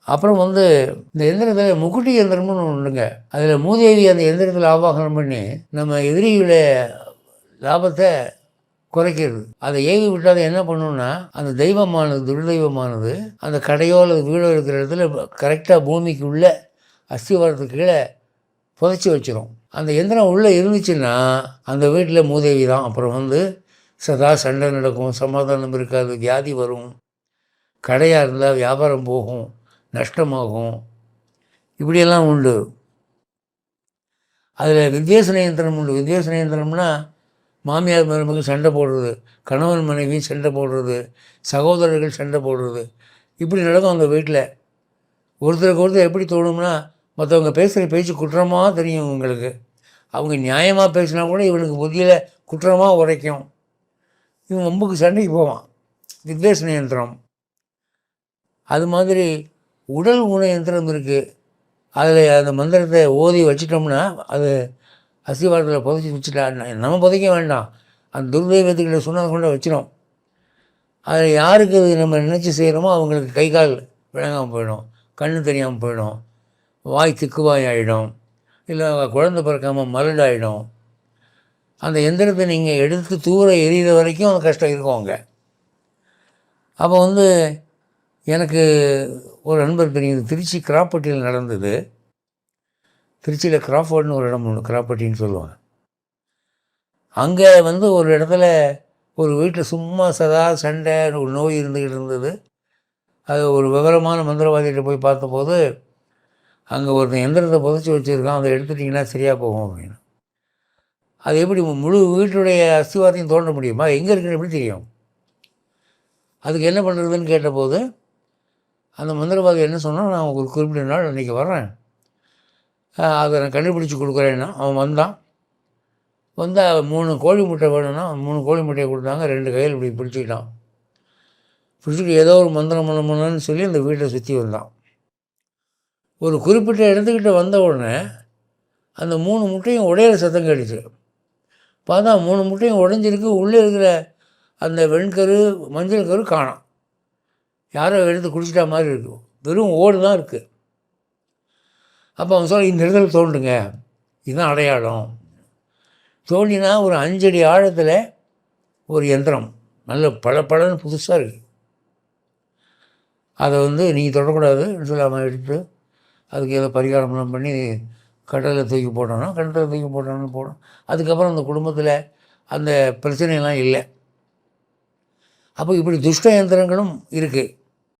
அப்புறம் வந்து இந்த எந்திரத்தில் முக்குட்டி எந்திரம்னு ஒன்று உண்டுங்க. அதில் மூதேவி அந்த எந்திரத்தில் ஆவாகனம் பண்ணி நம்ம எதிரியோட லாபத்தை குறைக்கிறது. அதை ஏவி விட்டால் அது என்ன பண்ணுன்னா, அந்த தெய்வமானது துர்தெய்வமானது அந்த கடையோ அல்லது வீடோ இருக்கிற இடத்துல கரெக்டாக பூமிக்கு உள்ள அஸ்திவாரத்துக்கு கீழே புதைச்சி வச்சிரும். அந்த எந்திரம் உள்ளே இருந்துச்சுன்னா அந்த வீட்டில் மூதேவி தான். அப்புறம் வந்து சதா சண்டை நடக்கும், சமாதானம் இருக்காது, வியாதி வரும், கடையாக இருந்தால் வியாபாரம் போகும், நஷ்டமாகும், இப்படியெல்லாம் உண்டு. அதில் வித்வேஷன யந்திரம் உண்டு. வித்வேஷன யந்திரம்னா மாமியார் மருமகள் சண்டை போடுறது, கணவன் மனைவி சண்டை போடுறது, சகோதரர்கள் சண்டை போடுறது, இப்படி நடக்கும் அந்த வீட்டில். ஒருத்தருக்கு ஒருத்தர் எப்படி தோணும்னா, மற்றவங்க பேசுகிற பேச்சு குற்றமாக தெரியும் இவங்களுக்கு. அவங்க நியாயமாக பேசினா கூட இவனுக்கு புத்தியில் குற்றமாக உரைக்கும். இவன் வம்புக்கு சண்டைக்கு போவான். வித்வேஷன யந்திரம். அது மாதிரி உடல் ஊன யந்திரம் இருக்குது. அதில் அந்த மந்திரத்தை ஓதி வச்சிட்டோம்னா அது அஸ்திவாரத்தில் புதைச்சி வச்சுட்டா நம்ம புதைக்க வேண்டாம், அந்த துர்தெய்வத்துக்கிட்ட சொன்னதை கொண்டு வச்சிடும். அதில் யாருக்கு அது நம்ம நினச்சி செய்கிறோமோ அவங்களுக்கு கை கால் விளங்காமல் போயிடும், கண்ணு தெரியாமல் போயிடும், வாய் திக்குவாய் ஆகிடும், இல்லை குழந்தை பிறக்காமல் மலடாயிடும். அந்த எந்திரத்தை நீங்கள் எடுத்து தூர எரியிற வரைக்கும் அந்த கஷ்டம் இருக்கும் அங்கே. அப்போ வந்து எனக்கு ஒரு நண்பர் தெரியுது, திருச்சி கிராப்பட்டியில் நடந்தது. திருச்சியில் கிராஃபோர்ட்னு ஒரு இடம் ஒன்று, கிராப்பட்டின்னு சொல்லுவாங்க. அங்கே வந்து ஒரு இடத்துல ஒரு வீட்டில் சும்மா சதா சண்டை, ஒரு நோய் இருந்துக்கிட்டு இருந்தது. அது ஒரு விவரமான மந்திரவாதிகிட்ட போய் பார்த்தபோது, அங்கே ஒருத்தன் எந்திரத்தை புதைச்சி வச்சுருக்கான், அதை எடுத்துட்டிங்கன்னா சரியாக போகும் அப்படின்னு. அது எப்படி முழு வீட்டுடைய அஸ்திவாரத்தையும் தோன்ற முடியுமா? எங்கே இருக்குன்னு எப்படி தெரியும்? அதுக்கு என்ன பண்ணுறதுன்னு கேட்டபோது அந்த மந்திரவாதி என்ன சொன்னால், நான் ஒரு குறிப்பிட்ட நாள் அன்றைக்கி வர்றேன், அதை நான் கண்டுபிடிச்சி கொடுக்குறேன்னா. அவன் வந்தான். வந்தால் 3 கோழி முட்டை வேணும்னா 3 கோழி முட்டையை கொடுத்தாங்க. 2 கையில் இப்படி பிடிச்சிக்கிட்டான். பிடிச்சிட்டு ஏதோ ஒரு மந்திரம் பண்ணணும்னு சொல்லி அந்த வீட்டை சுற்றி வந்தான். ஒரு குறிப்பிட்ட இடத்துக்கிட்ட வந்த உடனே அந்த 3 முட்டையும் உடையிற சத்தம் கேட்டுச்சு. பார்த்தா 3 முட்டையும் உடைஞ்சிருக்கு. உள்ளே இருக்கிற அந்த வெண்கரு மஞ்சள் கரு காணோம். யாரோ எடுத்து குடிச்சிட்டா மாதிரி இருக்கும், வெறும் ஓடு தான் இருக்குது. அப்போ அவன் சொல்ல, இந்த இடத்துல தோண்டுங்க, இதுதான் அடையாளம். தோண்டினா ஒரு 5 அடி ஆழத்தில் ஒரு யந்திரம் நல்ல பளபளன்னு புதுசாக இருக்குது. அதை வந்து நீங்கள் தொடக்கூடாதுன்னு சொல்லி அவன் எடுத்து அதுக்கு ஏதோ பரிகாரம்லாம் பண்ணி கடலில் தூக்கி போட்டோன்னா, கடலில் தூக்கி போட்டோன்னு போடும். அதுக்கப்புறம் அந்த குடும்பத்தில் அந்த பிரச்சனையெல்லாம் இல்லை. அப்போ இப்படி துஷ்ட யந்திரங்களும் இருக்குது.